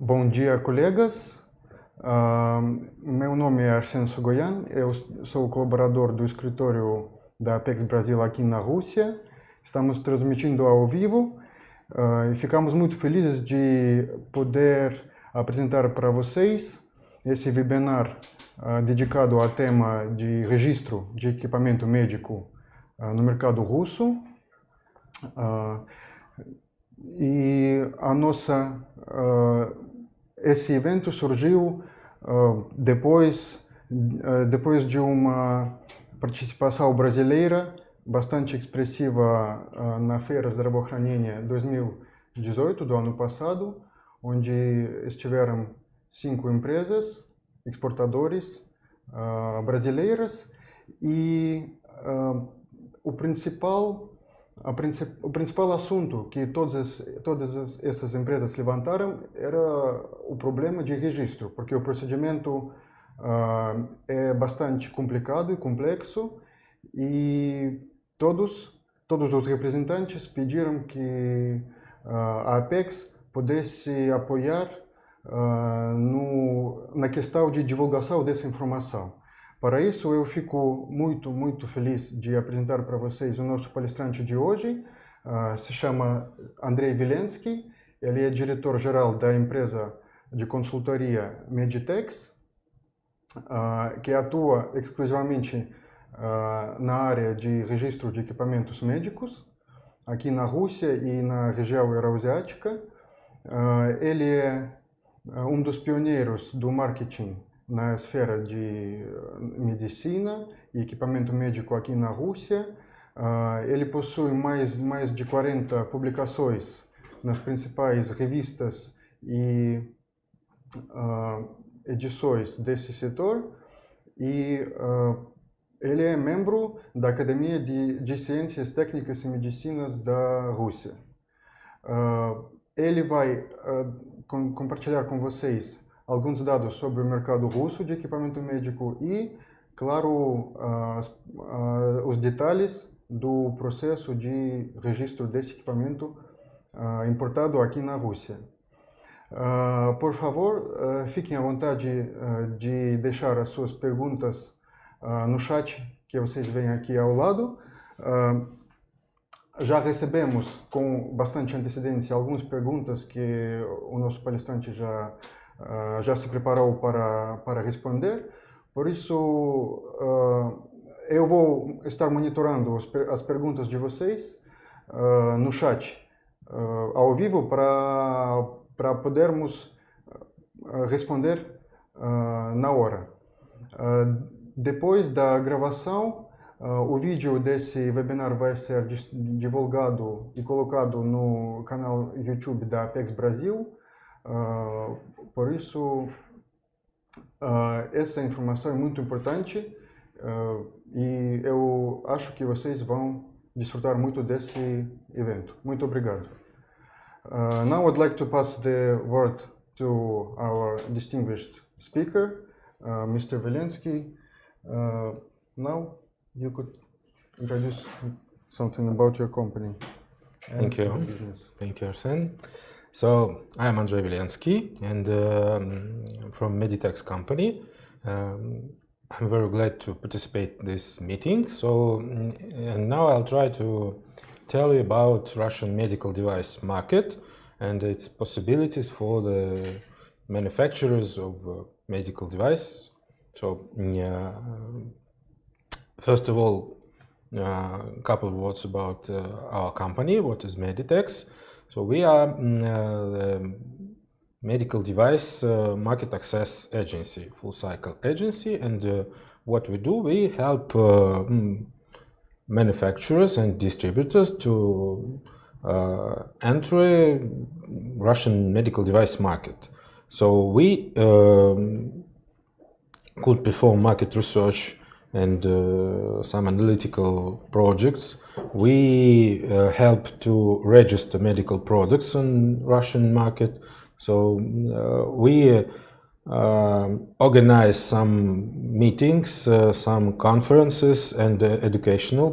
Bom dia, colegas. Meu nome é Arsênio Sogoyan, eu sou colaborador do escritório da Apex Brasil aqui na Rússia. Estamos transmitindo ao vivo e ficamos muito felizes de poder apresentar para vocês esse webinar dedicado ao tema de registro de equipamento médico no mercado russo. Esse evento surgiu depois de uma participação brasileira bastante expressiva na Feira Здравоохранения 2018, do ano passado, onde estiveram 5 empresas exportadores brasileiras e o principal assunto que todas essas empresas levantaram era o problema de registro, porque o procedimento é bastante complicado e complexo e todos os representantes pediram que a Apex pudesse apoiar na questão de divulgação dessa informação. Para isso, eu fico muito feliz de apresentar para vocês o nosso palestrante de hoje. Se chama Andrei Vilensky, ele é diretor-geral da empresa de consultoria Meditex, que atua exclusivamente na área de registro de equipamentos médicos, aqui na Rússia e na região euroasiática. Ele é um dos pioneiros do marketing na esfera de medicina e equipamento médico aqui na Rússia. Ele possui mais de 40 publicações nas principais revistas e edições desse setor e ele é membro da Academia de Ciências Técnicas e Medicinas da Rússia. Ele vai compartilhar com vocês alguns dados sobre o mercado russo de equipamento médico e, claro, os detalhes do processo de registro desse equipamento importado aqui na Rússia. Por favor, fiquem à vontade de deixar as suas perguntas no chat que vocês veem aqui ao lado. Já recebemos com bastante antecedência algumas perguntas que o nosso palestrante já se preparou para responder. Por isso, eu vou estar monitorando as perguntas de vocês no chat ao vivo para podermos responder na hora. Depois da gravação, o vídeo desse webinar vai ser divulgado e colocado no canal YouTube da Apex Brasil. Por isso, essa informação é muito importante e eu acho que vocês vão desfrutar muito desse evento. Muito obrigado. Now I'd like to pass the word to our distinguished speaker, Mr. Vilensky. Now you could introduce something about your company. Thank you. Thank you, Arsen. So I'm Andrei Vilensky, and I'm from Meditex company. I'm very glad to participate in this meeting. And now I'll try to tell you about Russian medical device market and its possibilities for the manufacturers of medical device. So first of all, a couple of words about our company. What is Meditex? So we are the medical device market access agency, full cycle agency, and what we do, we help manufacturers and distributors to enter Russian medical device market. So we could perform market research and some analytical projects. We help to register medical products on Russian market. So we organize some meetings, some conferences and educational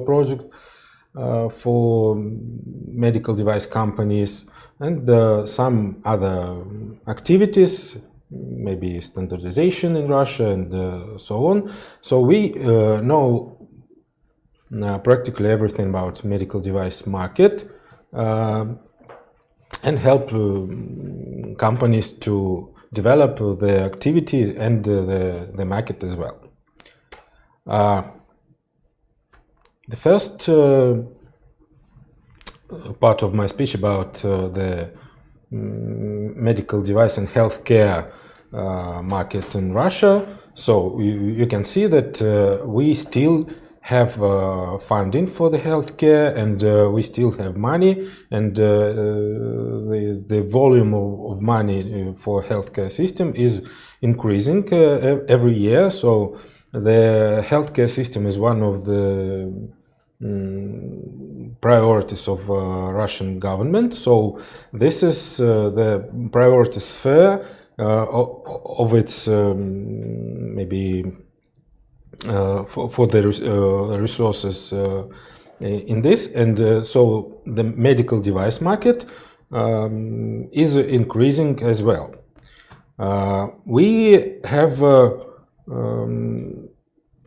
projects for medical device companies and some other activities, maybe standardization in Russia and so on. So we know practically everything about medical device market and help companies to develop the activity and the market as well. The first part of my speech about the medical device and healthcare market in Russia. So you can see that we still have funding for the healthcare, and we still have money, and the volume of money for healthcare system is increasing every year. So the healthcare system is one of the priorities of Russian government. So this is the priority sphere of its maybe for the resources in this, and so the medical device market is increasing as well. We have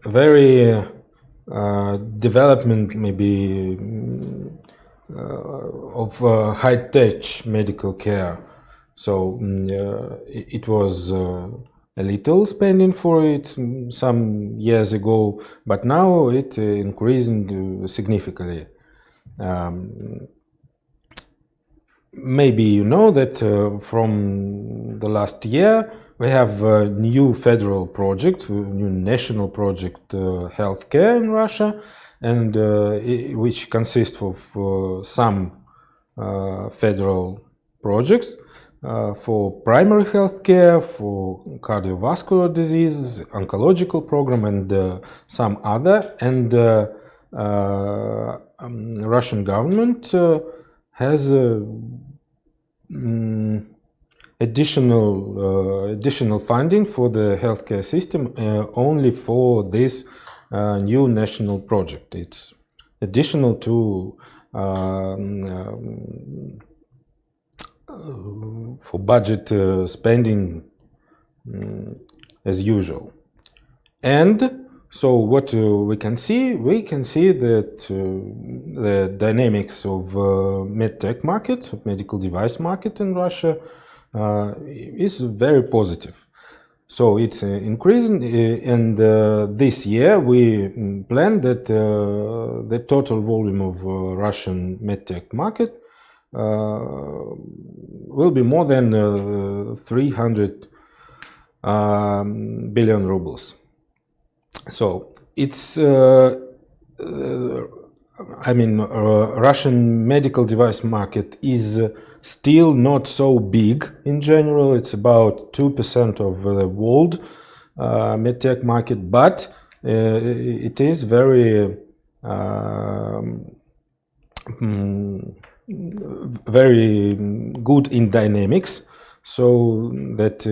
very development maybe of high-tech medical care. So it was a little spending for it some years ago, but now it's increasing significantly. Maybe you know that from the last year we have a new federal project, new national project, healthcare in Russia, and which consists of some federal projects for primary health care, for cardiovascular disease, oncological program, and some other. And Russian government has additional funding for the healthcare system only for this new national project. It's additional to for budget spending as usual. And so what we can see that the dynamics of medtech market, medical device market in Russia is very positive. So it's increasing, and this year we plan that the total volume of Russian medtech market will be more than 300 billion rubles. So it's Russian medical device market is still not so big in general. It's about 2% of the world medtech market, but it is very very good in dynamics, so that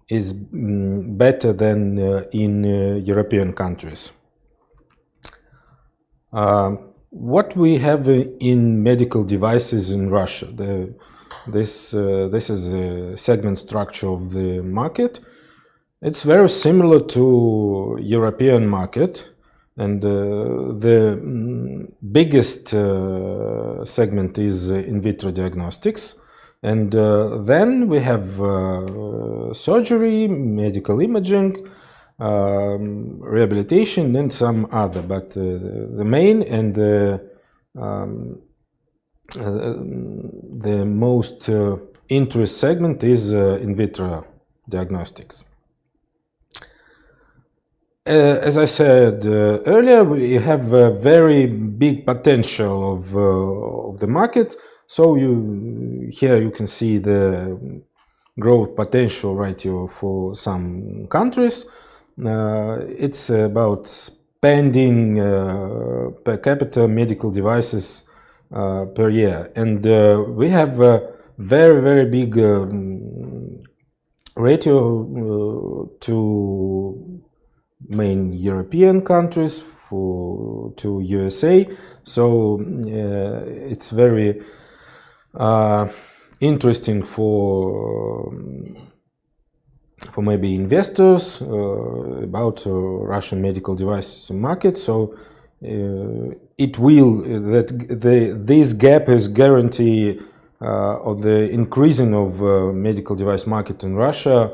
is better than in European countries. What we have in medical devices in Russia, this is a segment structure of the market. It's very similar to European market, and the biggest segment is in vitro diagnostics, and then we have surgery, medical imaging, rehabilitation, and some other, but the main and the most interest segment is in vitro diagnostics. As I said earlier, we have a very big potential of the market. So here you can see the growth potential right here for some countries. It's about spending per capita medical devices per year, and we have a very, very big ratio to main European countries, to USA. So it's very interesting for maybe investors about Russian medical device market. So it will this gap is guarantee of the increasing of medical device market in Russia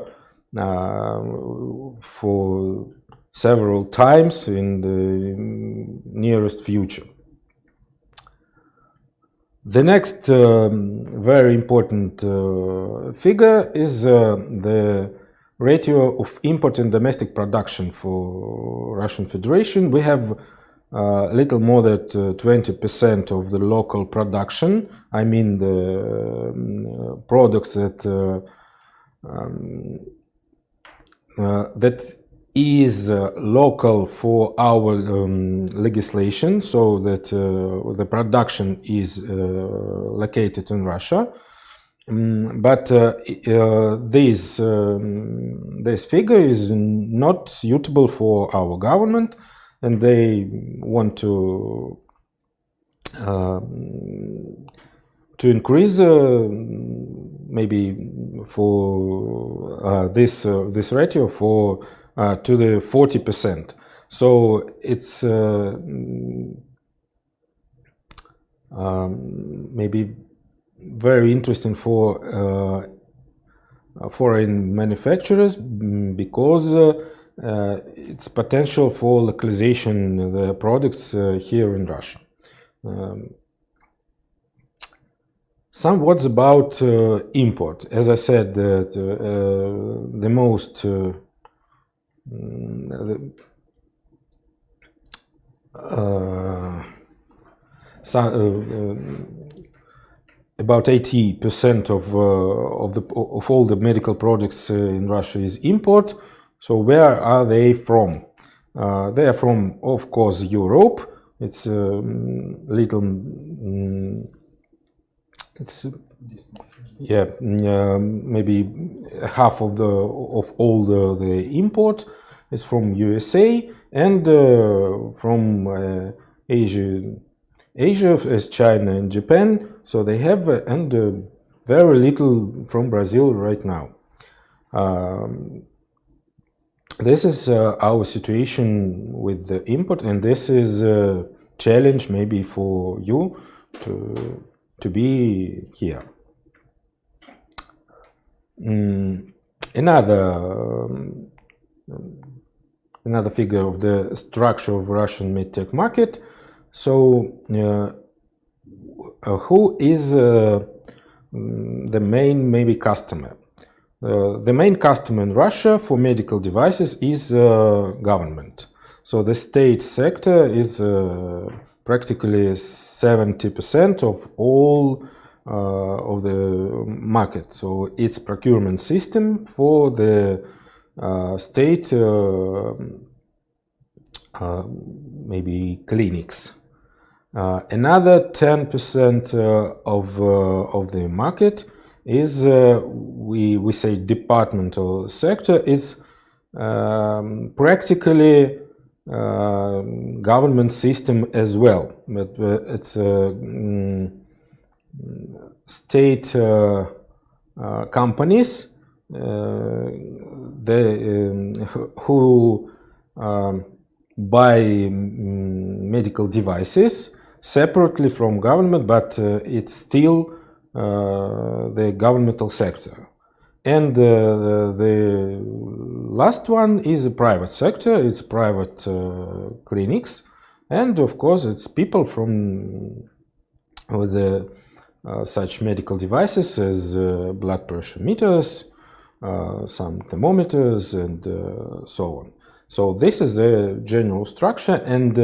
for several times in the nearest future. The next very important figure is the ratio of import and domestic production for Russian Federation. We have little more than 20% of the local production. I mean the products that that is local for our legislation, so that the production is located in Russia. But this figure is not suitable for our government, and they want to increase maybe for this ratio for to the 40%. So it's maybe very interesting for foreign manufacturers because it's potential for localization of the products here in Russia. Some words about import. As I said, the most about 80% of all the medical products in Russia is import. So where are they from? They are from, of course, Europe. It's little. It's maybe half of all the import is from USA and from Asia as China and Japan. So they have and very little from Brazil right now. This is our situation with the import, and this is a challenge maybe for you to be here. Another figure of the structure of Russian medtech market. So who is the main maybe customer? The main customer in Russia for medical devices is government. So the state sector is practically 70% of all of the market. So it's procurement system for the state maybe clinics. Another 10% of the market is we say departmental sector is practically government system as well, but it's state companies who buy medical devices separately from government, but it's still the governmental sector. And the last one is a private sector. It's private clinics, and of course it's people from the such medical devices as blood pressure meters, some thermometers, and so on. So this is the general structure, and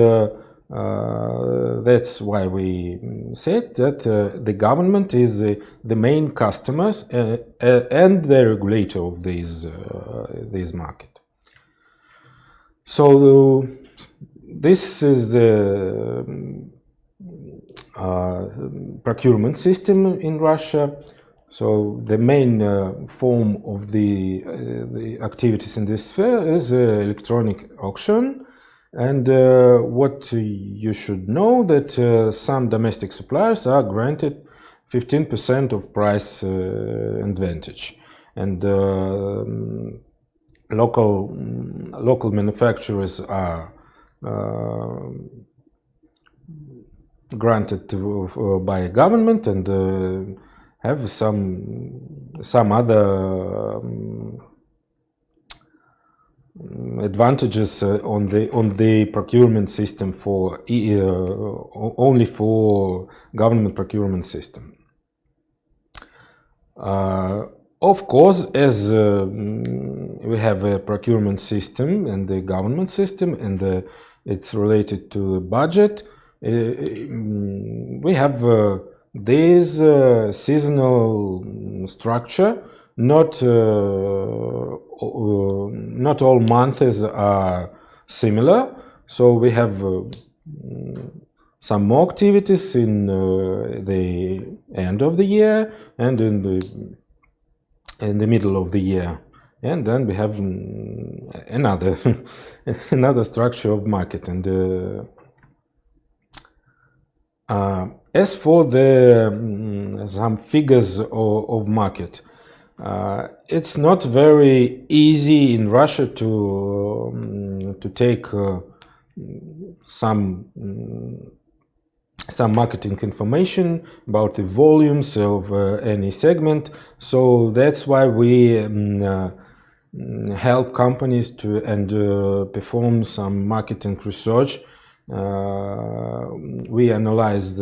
that's why we said that the government is the main customers and the regulator of this market. So this is the procurement system in Russia. So the main form of the activities in this sphere is electronic auction, And what you should know that some domestic suppliers are granted 15% of price advantage, and local manufacturers are granted by government and have some other advantages on the procurement system for only for government procurement system. Of course, as we have a procurement system and the government system, and it's related to the budget, we have this seasonal structure. Not all months are similar, so we have some more activities in the end of the year and in the middle of the year, and then we have another another structure of market. And as for the some figures of market, it's not very easy in Russia to take some marketing information about the volumes of any segment. So that's why we help companies to perform some marketing research. We analyze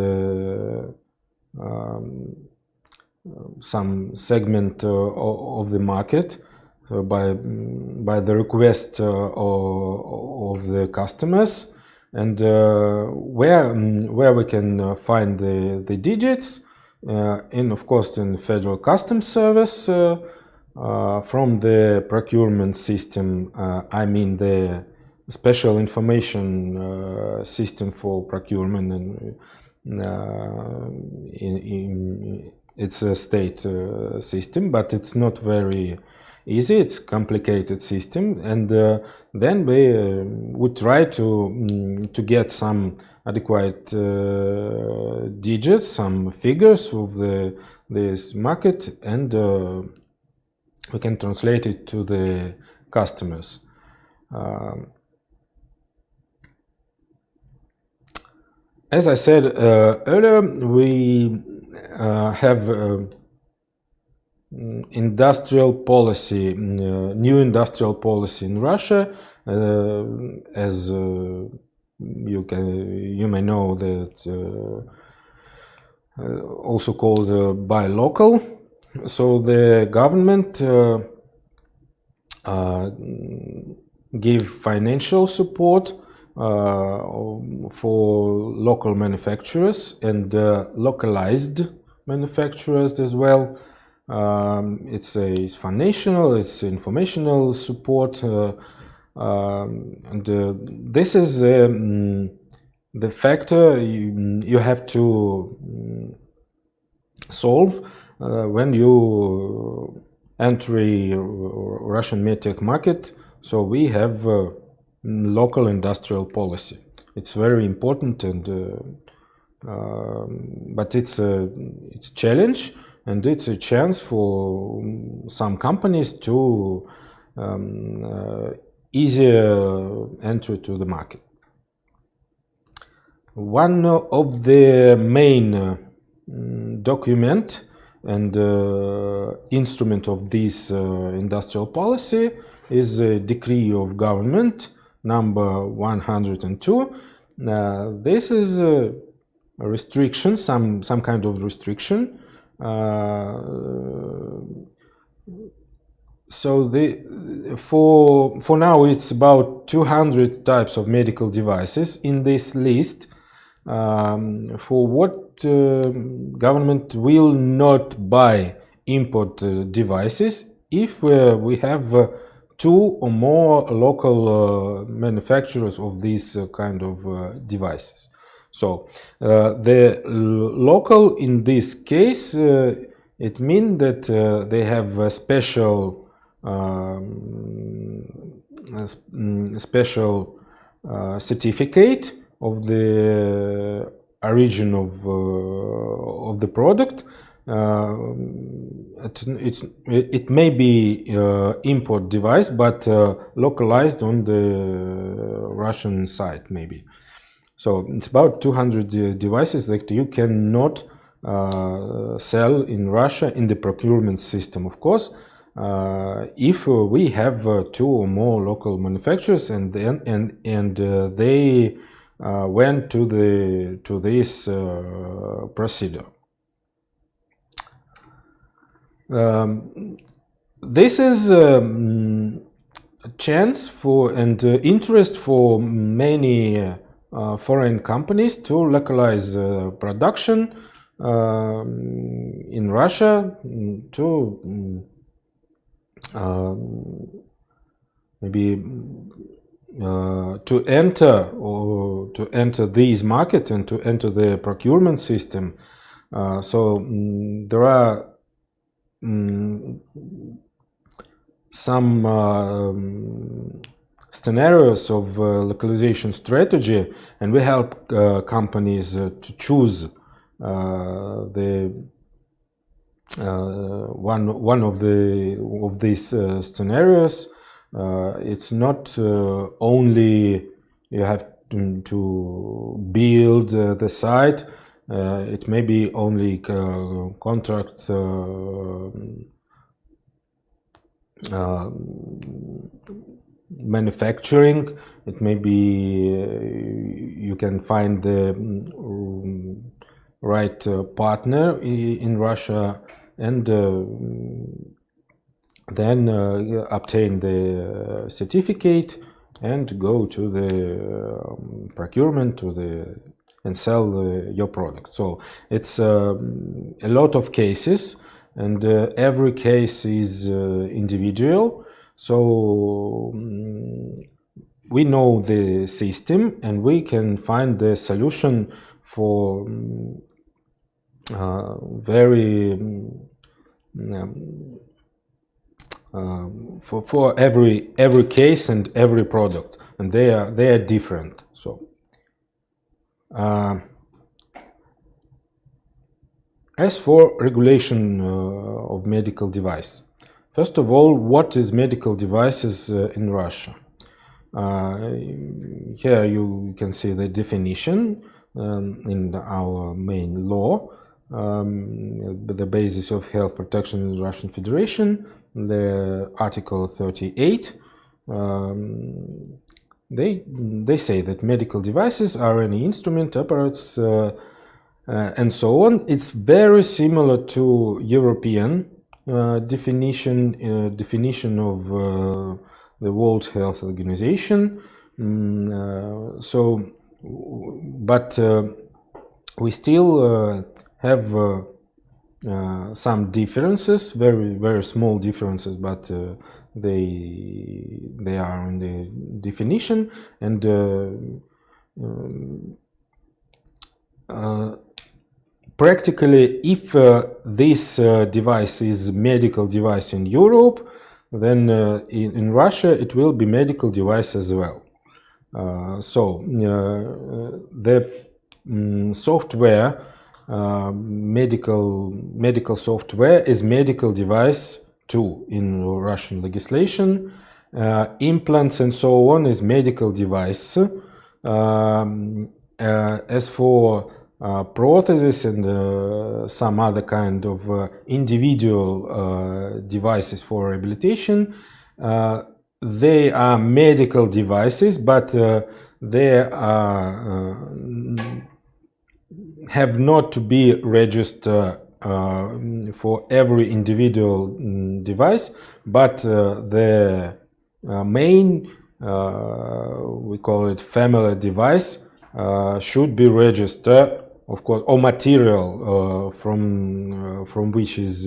some segment of the market by the request of the customers, and where we can find the digits in, of course, in Federal Customs Service, from the procurement system. I mean the special information system for procurement, and it's a state system, but it's not very easy. It's a complicated system, and then we would try to get some adequate digits, some figures of this market, and we can translate it to the customers. As I said earlier, we have industrial policy, new industrial policy in Russia, as you may know, that also called buy local. So the government give financial support for local manufacturers and localized manufacturers as well. It's financial, it's informational support, and this is the factor you have to solve when you enter a Russian medtech market. So we have local industrial policy. It's very important, and but it's a challenge, and it's a chance for some companies to easier enter to the market. One of the main document and instrument of this industrial policy is a decree of government number 102. This is a restriction, some kind of restriction. So for now it's about 200 types of medical devices in this list, for what government will not buy import devices if we have two or more local manufacturers of these kind of devices. So the local in this case, it means that they have a special certificate of the origin of the product. It may be import device, but localized on the Russian side, maybe. So it's about 200 devices that you cannot sell in Russia in the procurement system, of course. If we have 2 or more local manufacturers and they went to this procedure. This is a chance for and interest for many foreign companies to localize production in Russia, to maybe to enter these markets and to enter the procurement system. There are some scenarios of localization strategy, and we help companies to choose the one of these scenarios. It's not only you have to build the site. It may be only contracts manufacturing. It may be you can find the right partner in Russia, and then obtain the certificate and go to the procurement and sell your product. So it's a lot of cases, and every case is individual. So we know the system, and we can find the solution for for every case and every product, and they are different. So as for regulation of medical device, first of all, what is medical devices in Russia? Here you can see the definition in our main law, the basis of health protection in the Russian Federation, the Article 38. They say that medical devices are any instrument, apparatus, and so on. It's very similar to European definition of the World Health Organization. But we still have some differences, very small differences, but they are in the definition, and practically, if this device is medical device in Europe, then in Russia it will be medical device as well. The software, medical software, is medical device too in Russian legislation. Implants and so on is medical device. As for prosthesis and some other kind of individual devices for rehabilitation, they are medical devices, but they have not to be registered for every individual device, but the main, we call it family device, should be registered, of course, or material from which is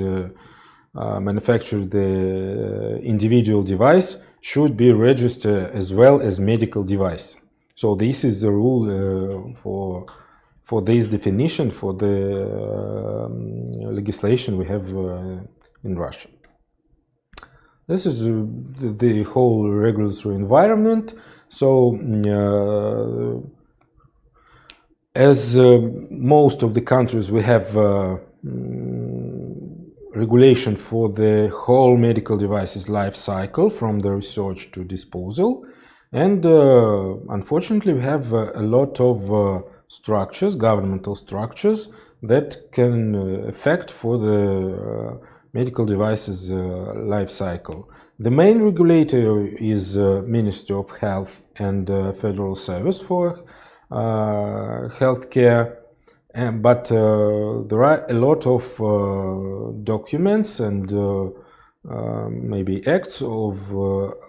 manufactured the individual device should be registered as well as medical device. So this is the rule for this definition, for the legislation we have in Russia. This is the whole regulatory environment. So as most of the countries, we have regulation for the whole medical devices life cycle from the research to disposal. And unfortunately, we have a lot of structures, governmental structures, that can affect for the medical devices life cycle. The main regulator is Ministry of Health and Federal Service for healthcare. But there are a lot of documents and maybe acts of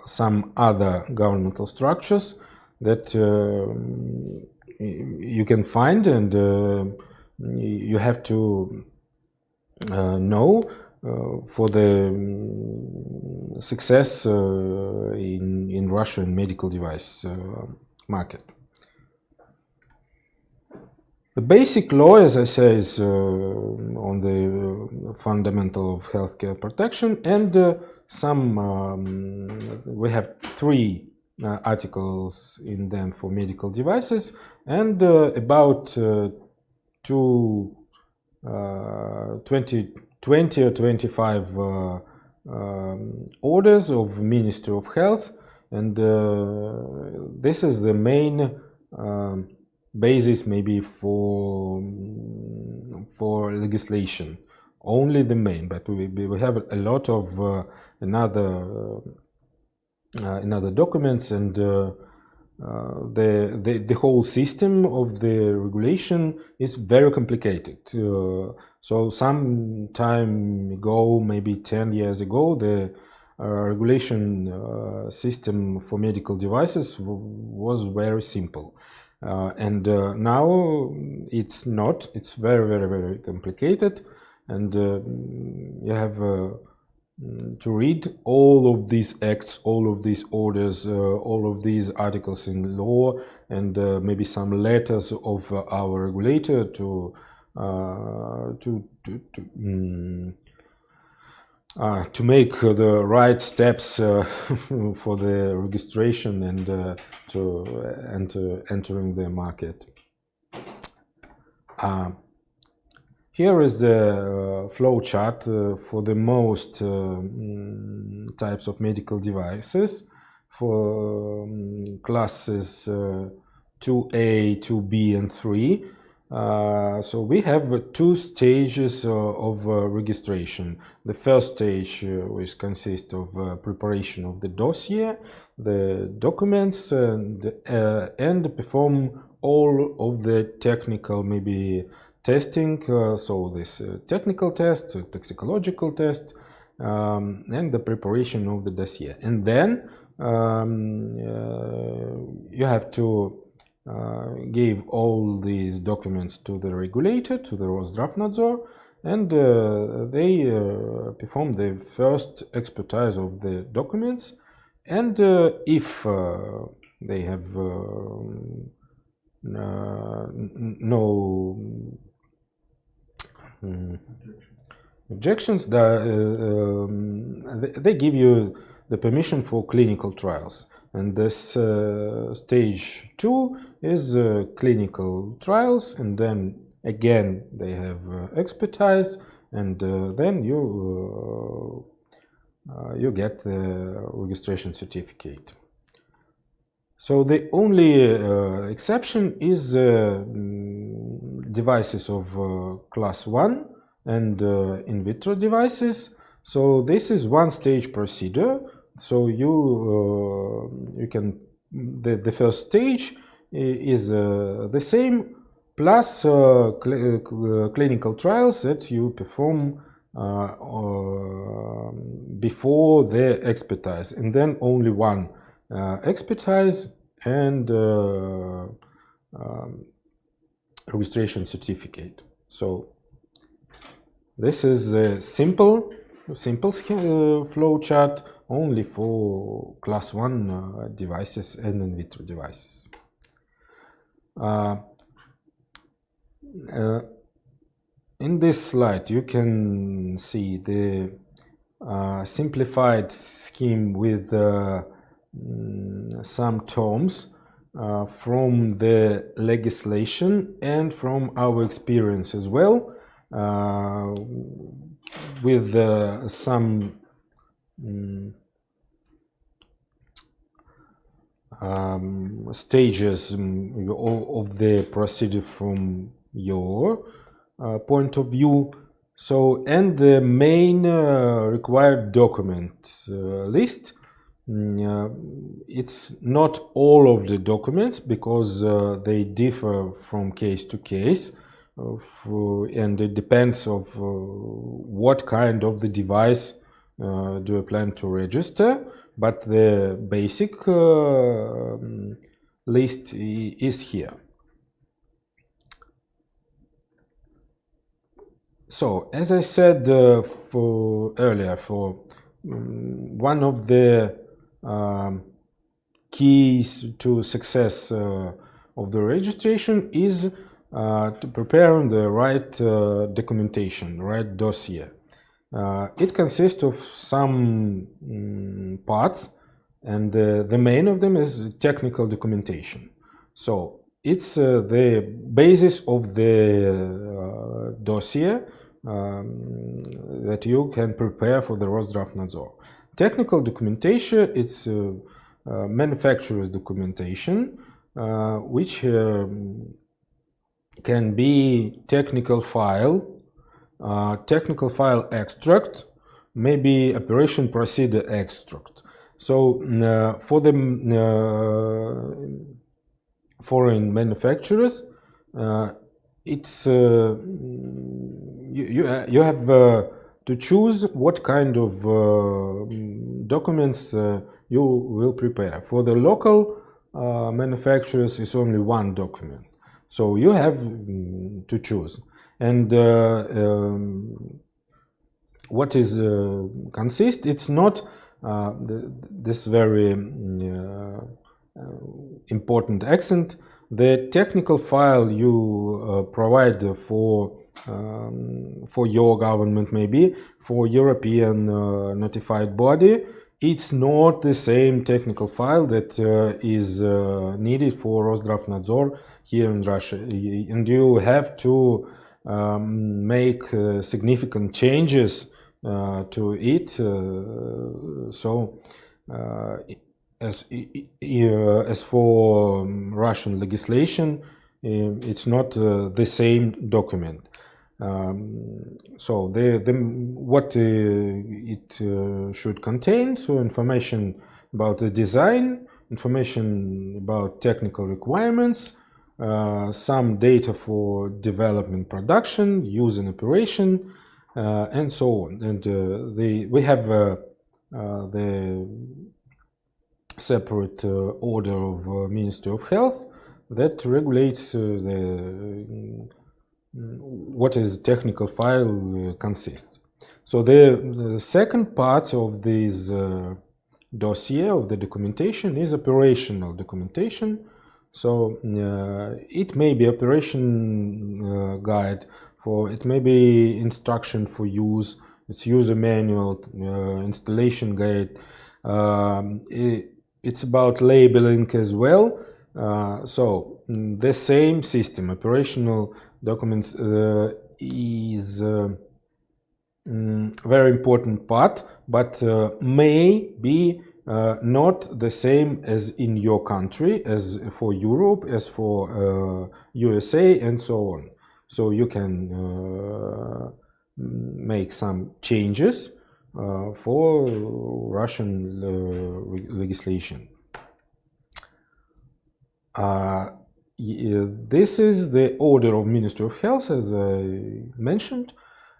some other governmental structures that you can find, and you have to know for the success in Russian medical device market. The basic law, as I say, is on the fundamental of healthcare protection, and we have 3 articles in them for medical devices, and about 20 or 25 orders of Ministry of Health, and this is the main basis maybe for legislation, only the main, but we have a lot of another documents, and the whole system of the regulation is very complicated. So some time ago, maybe 10 years ago, the regulation system for medical devices was very simple. And now it's not. It's very, very, very complicated, and you have to read all of these acts, all of these orders, all of these articles in law, and maybe some letters of our regulator to make the right steps for the registration and to entering the market. Here is the flow chart for the most types of medical devices for classes 2A, 2B, and 3. So we have 2 stages of registration. The first stage, which consists of preparation of the dossier, the documents, and perform all of the technical maybe testing. So this technical test, toxicological test, and the preparation of the dossier. And then you have to give all these documents to the regulator, to the Roszdravnadzor, and they perform the first expertise of the documents. And if they have no objections, they give you the permission for clinical trials. And this stage 2 is clinical trials, and then again they have expertise, and then you get the registration certificate. So the only exception is devices of class 1 and in vitro devices. So this is one-stage procedure. So you can the first stage is the same, plus clinical trials that you perform before the expertise, and then only one expertise and registration certificate. So this is a simple flow chart only for class 1 devices and in vitro devices. In this slide you can see the simplified scheme with some terms from the legislation and from our experience as well, with some stages of the procedure from your point of view. So, and the main required document list. It's not all of the documents because they differ from case to case, and it depends of what kind of the device do you plan to register. But the basic list is here. So, as I said earlier, one of the keys to success of the registration is to prepare the right documentation, right dossier. It consists of some parts, and the main of them is technical documentation. So it's the basis of the dossier that you can prepare for the Roszdravnadzor. Technical documentation, it's manufacturer's documentation, which can be technical file extract, maybe operation procedure extract. So for the foreign manufacturers, it's you have to choose what kind of documents you will prepare. For the local manufacturers, it's only one document, so you have to choose. And what is consist? It's not this very important accent. The technical file you provide for your government, maybe for European notified body, it's not the same technical file that is needed for Roszdravnadzor here in Russia, and you have to make significant changes to it. So as for Russian legislation, it's not the same document. So what it should contain: so information about the design, information about technical requirements, some data for development, production, use and operation, and so on. And we have the separate order of Ministry of Health that regulates what is technical file consists. So the second part of this dossier of the documentation is operational documentation. So it may be operation guide, it may be instruction for use, it's user manual, installation guide. It's about labeling as well. So the same system, operational documents, is very important part, but may be not the same as in your country, as for Europe, as for USA, and so on. So you can make some changes for Russian legislation. This is the order of Ministry of Health, as I mentioned,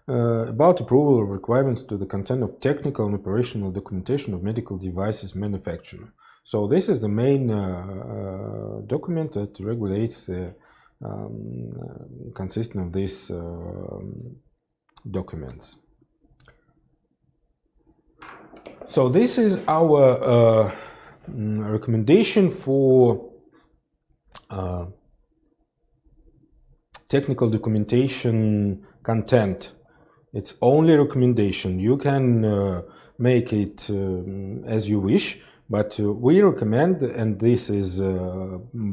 about approval of requirements to the content of technical and operational documentation of medical devices manufacturer. So this is the main document that regulates the consisting of these documents. So this is our recommendation for technical documentation content. It's only recommendation. You can make it as you wish, but we recommend, and this is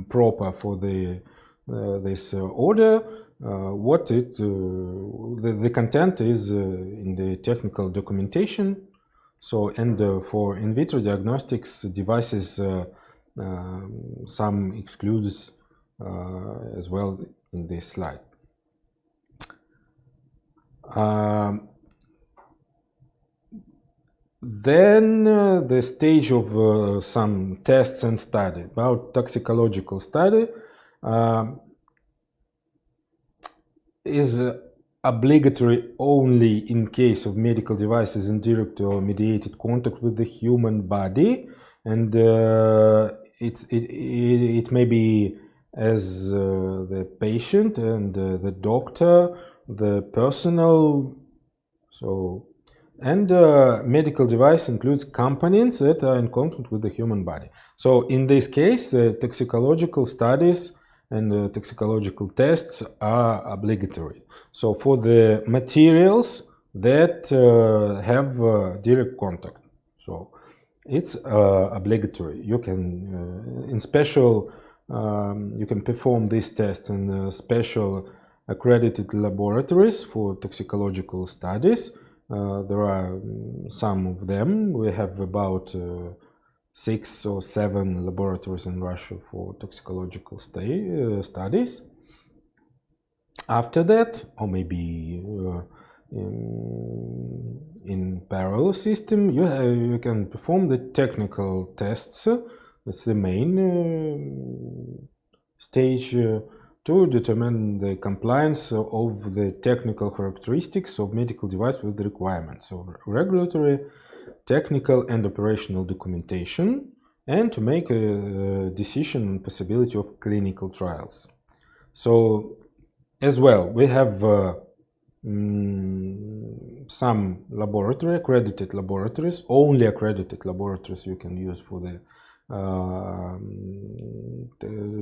proper for this order, what the content is in the technical documentation. So, and for in vitro diagnostics devices, some excludes as well in this slide. Then the stage of some tests and study. About toxicological study is obligatory only in case of medical devices in direct or mediated contact with the human body, and it may be as the patient and the doctor, the personal. So, and medical device includes components that are in contact with the human body. So in this case, the toxicological studies and toxicological tests are obligatory. So for the materials that have direct contact, so it's obligatory. You can in special you can perform these tests in special accredited laboratories for toxicological studies. There are some of them. We have about 6 or 7 laboratories in Russia for toxicological studies. After that, or maybe in parallel system, you can perform the technical tests. That's the main stage to determine the compliance of the technical characteristics of medical device with the requirements of regulatory, technical and operational documentation, and to make a decision on possibility of clinical trials. So as well, we have some laboratory, accredited laboratories, only accredited laboratories you can use for the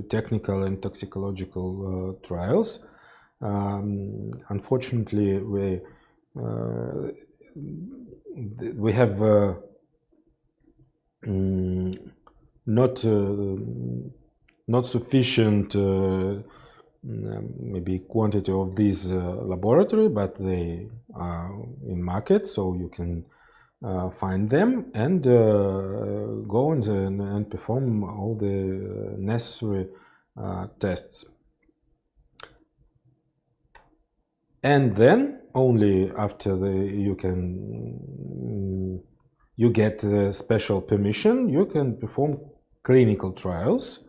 technical and toxicological trials. Unfortunately, we have not sufficient maybe quantity of these laboratory, but they are in market, so you can find them and go and perform all the necessary tests. And then only after you get special permission, you can perform clinical trials.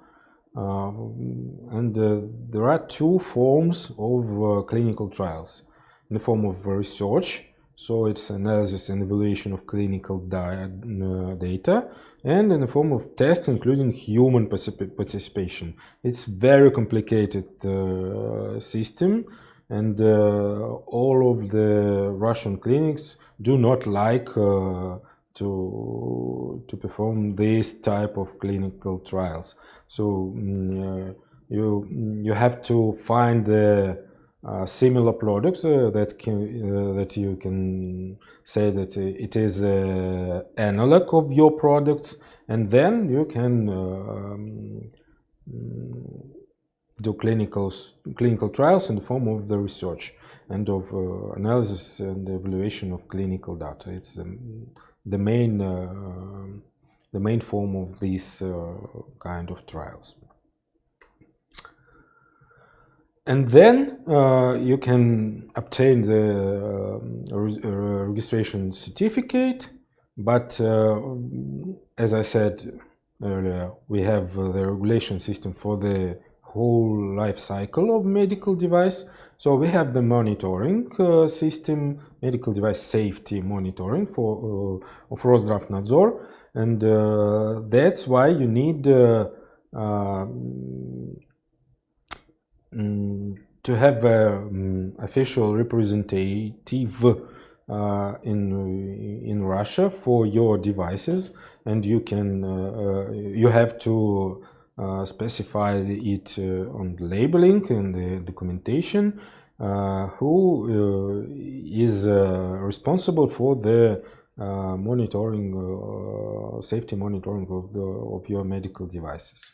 And there are 2 forms of clinical trials. In the form of research, so it's analysis and evaluation of clinical data, and in the form of tests including human participation. It's very complicated system, and all of the Russian clinics do not like to perform this type of clinical trials. So you have to find the similar products that you can say that it is an analog of your products, and then you can do clinical trials in the form of the research and of analysis and evaluation of clinical data. It's the main form of these kind of trials. And then you can obtain the registration certificate, but as I said earlier, we have the regulation system for the whole life cycle of medical device. So we have the monitoring system, medical device safety monitoring for of Roszdravnadzor, and that's why you need to have an official representative in Russia for your devices, and you can you have to specify it on the labeling and the documentation who is responsible for the monitoring, safety monitoring of your medical devices.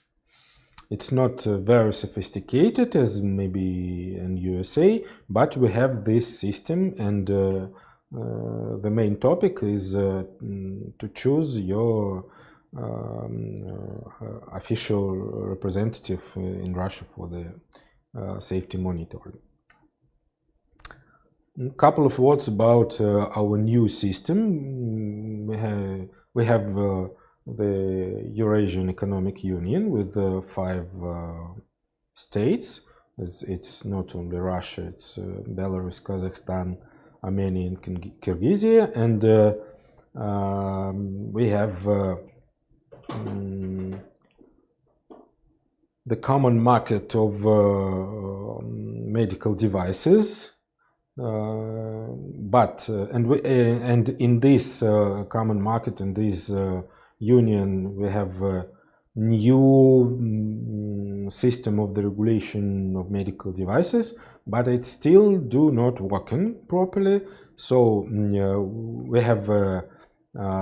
It's not very sophisticated as maybe in USA, but we have this system, and the main topic is to choose your official representative in Russia for the safety monitoring. A couple of words about our new system. We have the Eurasian Economic Union with 5 states. It's not only Russia, it's Belarus, Kazakhstan, Armenia, and Kyrgyzia, and we have the common market of medical devices. And in this common market, in this union, we have a new system of the regulation of medical devices, but it still do not working properly. So we have a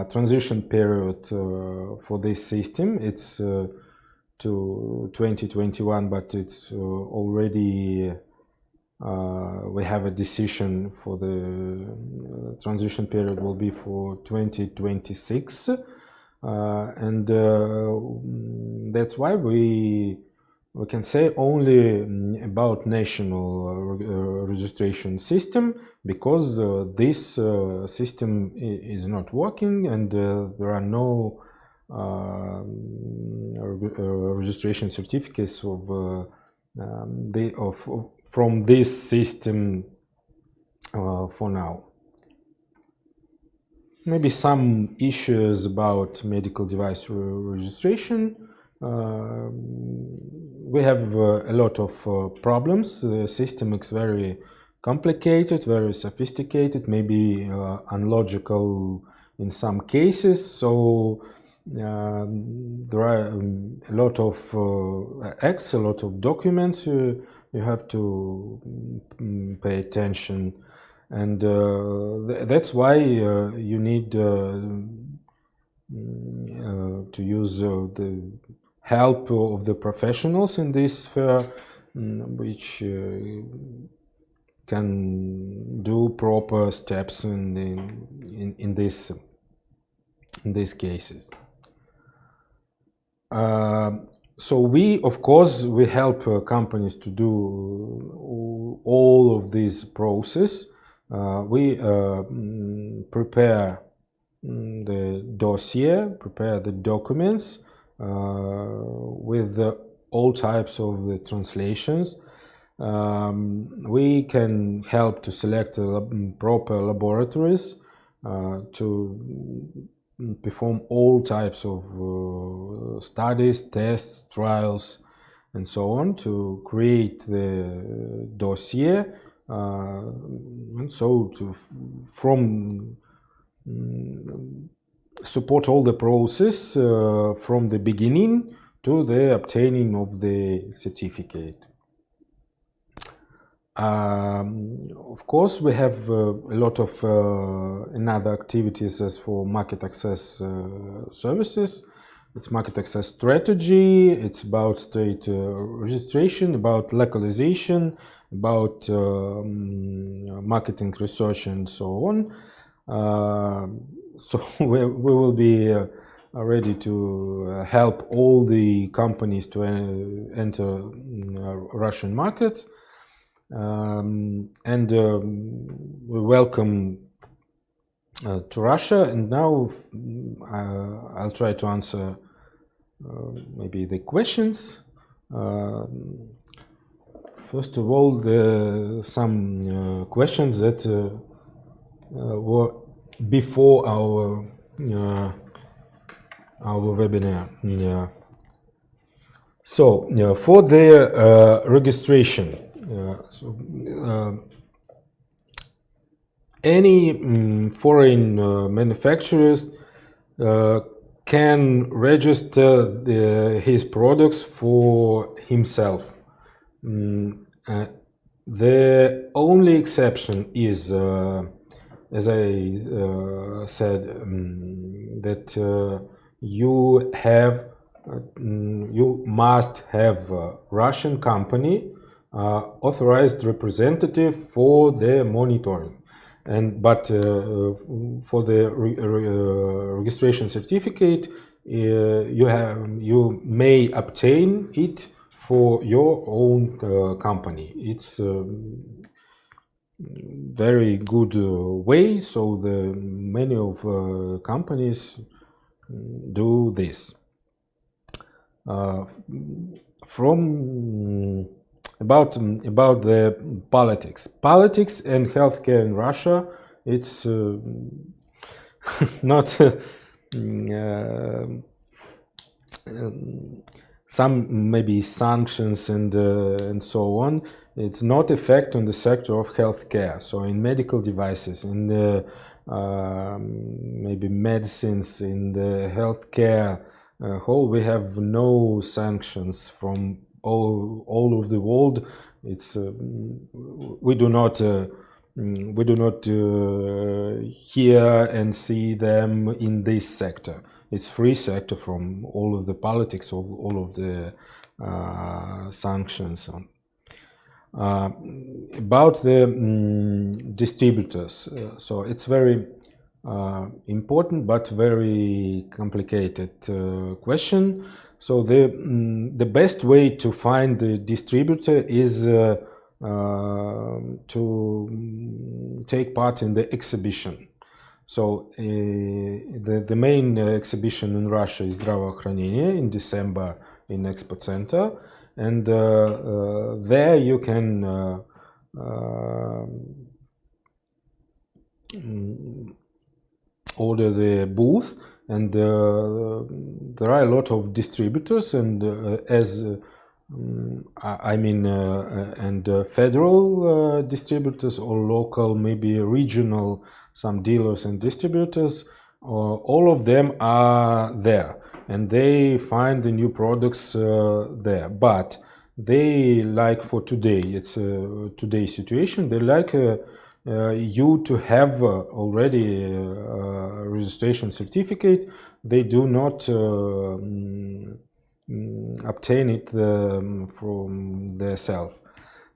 transition period for this system. It's to 2021, but it's already we have a decision for the transition period will be for 2026, and that's why we can say only about national registration system, because this system is not working, and there are no registration certificates of from this system for now. Maybe some issues about medical device registration. We have a lot of problems. The system is very complicated, very sophisticated, maybe unlogical in some cases. So there are a lot of acts, a lot of documents you have to pay attention, and that's why you need to use the help of the professionals in this sphere, which can do proper steps in these cases. So we, of course, we help companies to do all of this process. We prepare the dossier, prepare the documents with all types of the translations. We can help to select proper laboratories to perform all types of studies, tests, trials, and so on, to create the dossier, and so to support all the process from the beginning to the obtaining of the certificate. Of course, we have a lot of another activities as for market access services. It's market access strategy, it's about state registration, about localization, about marketing research, and so on. So we will be ready to help all the companies to enter Russian markets. And we welcome to Russia, and now I'll try to answer maybe the questions. First of all, some questions that were before our webinar. So for the registration, any foreign manufacturers can register his products for himself. The only exception is as I said, that you have you must have a Russian company authorized representative for the monitoring, but for the registration certificate you may obtain it for your own company. It's very good way, so the many of companies do this. From about the politics and healthcare in Russia, it's not some maybe sanctions and so on. It's not effect on the sector of healthcare. So in medical devices, in the maybe medicines, in the healthcare whole, we have no sanctions from all over the world. It's we do not hear and see them in this sector. It's free sector from all of the politics, all of the sanctions. About the distributors, so it's very important but very complicated question. So the best way to find the distributor is to take part in the exhibition. So the main exhibition in Russia is Здравоохранение in December in Expo Center, and there you can order the booth, and there are a lot of distributors, and federal distributors or local, maybe regional, some dealers and distributors. All of them are there, and they find the new products there. But they like, for today, it's today's situation, they like you to have already a registration certificate. They do not obtain it from themselves.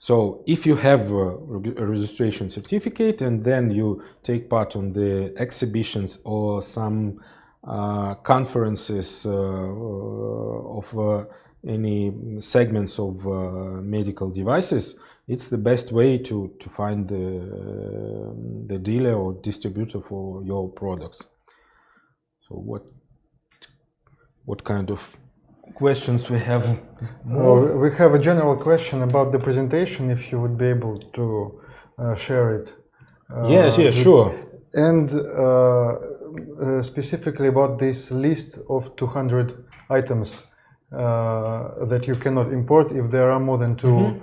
So if you have a registration certificate and then you take part on the exhibitions or some conferences of any segments of medical devices, it's the best way to find the dealer or distributor for your products. So what kind of questions we have? We have a general question about the presentation, if you would be able to share it. Yes, sure. And specifically about this list of 200 items that you cannot import if there are more than two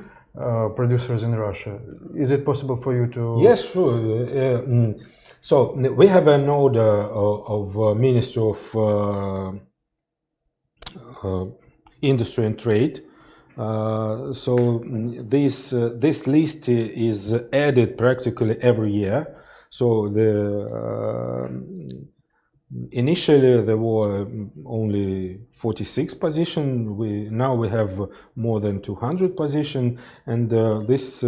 producers in Russia. Is it possible for you to... Yes, sure. So we have an order of Ministry of Industry and Trade. So this list is added practically every year. So initially there were only 46 positions. Now we have more than 200 positions, and this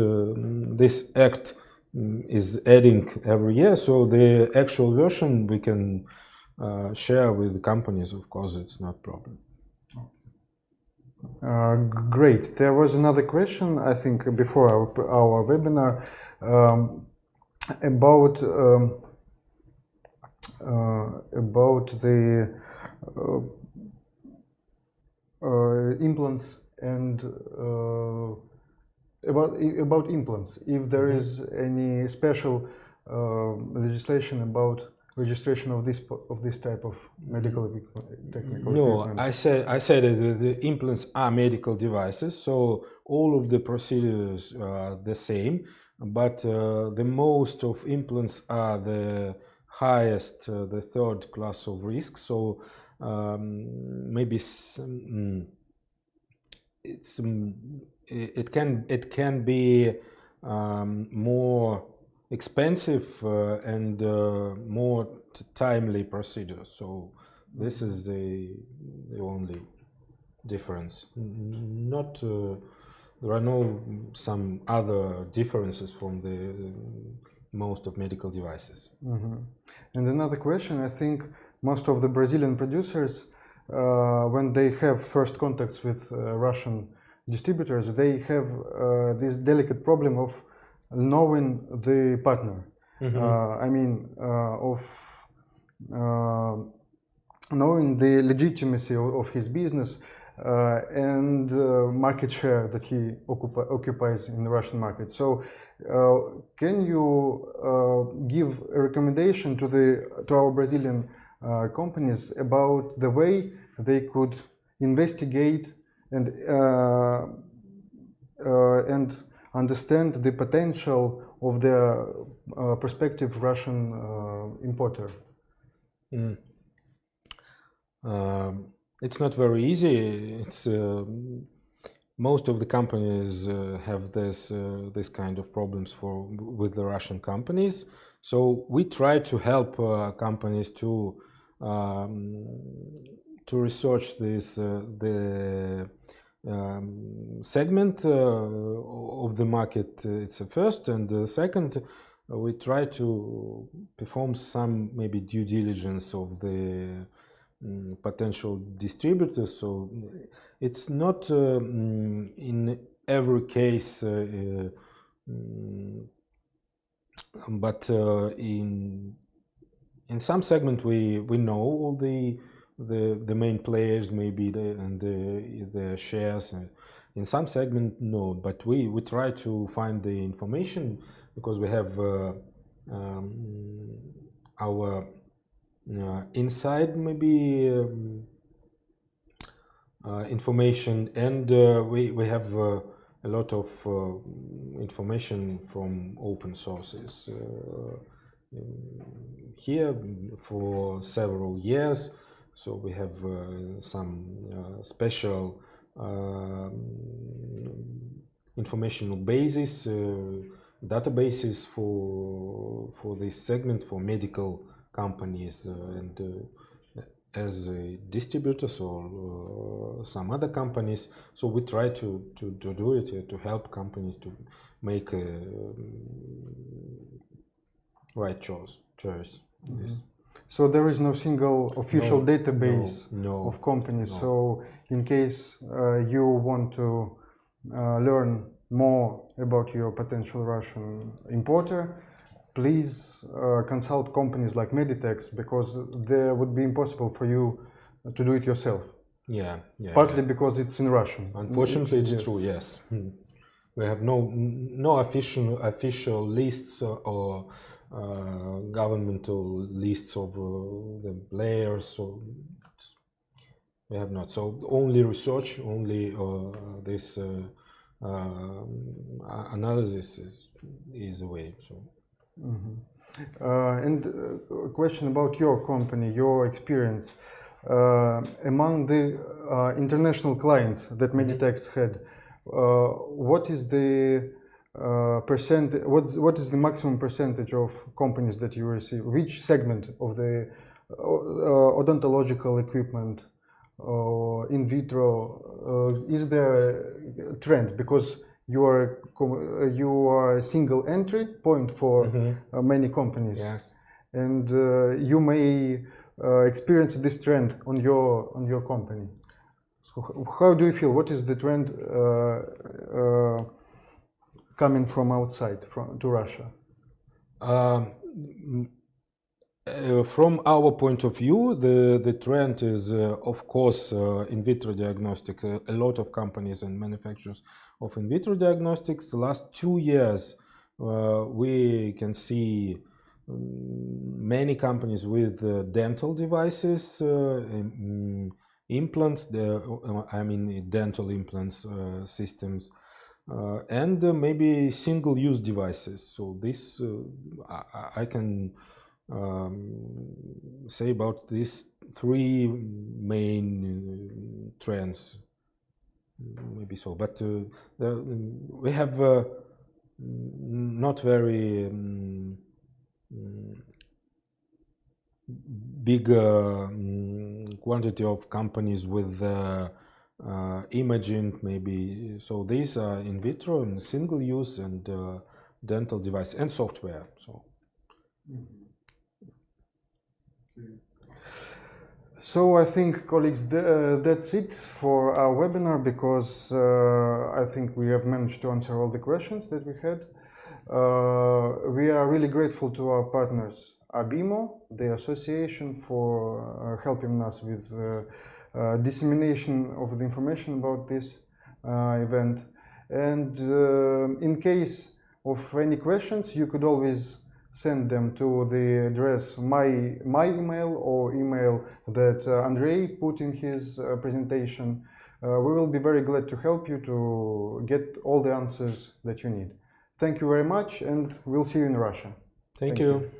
act is adding every year. So the actual version we can share with the companies. Of course, it's not a problem. Great. There was another question, I think, before our webinar about the implants and about implants. If there is any special legislation about registration of this type of medical technical equipment? No, I said that the implants are medical devices, so all of the procedures are the same, but the most of implants are the highest, the third class of risk. So maybe it can be more expensive and more timely procedure. So this is the only difference. Not there are no some other differences from the most of medical devices. And another question, I think most of the Brazilian producers, when they have first contacts with Russian distributors, they have this delicate problem of knowing the partner. I mean, of knowing the legitimacy of his business and market share that he occupies in the Russian market. So, can you give a recommendation to our Brazilian companies about the way they could investigate and understand the potential of the prospective Russian importer? It's not very easy. It's most of the companies have this kind of problems with the Russian companies. So we try to help companies to research this the segment of the market. It's the first, and second, we try to perform some maybe due diligence of the potential distributors. So it's not in every case, but in some segment we know all the main players, maybe the shares. In some segment, no, but we try to find the information because we have our inside maybe information, and we have a lot of information from open sources here for several years. So we have some special informational basis, databases for this segment for medical companies and as distributors or some other companies. So we try to do it to help companies to make a right choice. Yes. So there is no single official database no, of companies. So in case you want to learn more about your potential Russian importer, please consult companies like Meditex, because there would be impossible for you to do it yourself. Yeah. Partly because it's in Russian. Unfortunately, it's true. Yes, we have no official lists or governmental lists of the players. So we have not. So only research, only this analysis is the way. So. And a question about your company, your experience among the international clients that Meditex had. What is the what is the maximum percentage of companies that you receive? Which segment of the odontological equipment, in vitro, is there a trend? Because you are a single entry point for many companies. Yes. And you may experience this trend on your company. So how do you feel? What is the trend coming from outside to Russia? From our point of view, the trend is, of course, in vitro diagnostic. A lot of companies and manufacturers of in vitro diagnostics. The last 2 years, we can see many companies with dental devices, implants, dental implants systems, and maybe single-use devices. So this I can say about these 3 main trends, maybe so. But we have not very big quantity of companies with imaging, maybe. So these are in vitro and single use and dental device and software. So. So I think, colleagues, that's it for our webinar, because I think we have managed to answer all the questions that we had. We are really grateful to our partners, ABIMO, the association, for helping us with dissemination of the information about this event. And in case of any questions, you could always send them to the address my email or email that Andrei put in his presentation. We will be very glad to help you to get all the answers that you need. Thank you very much, and we'll see you in Russia. Thank you.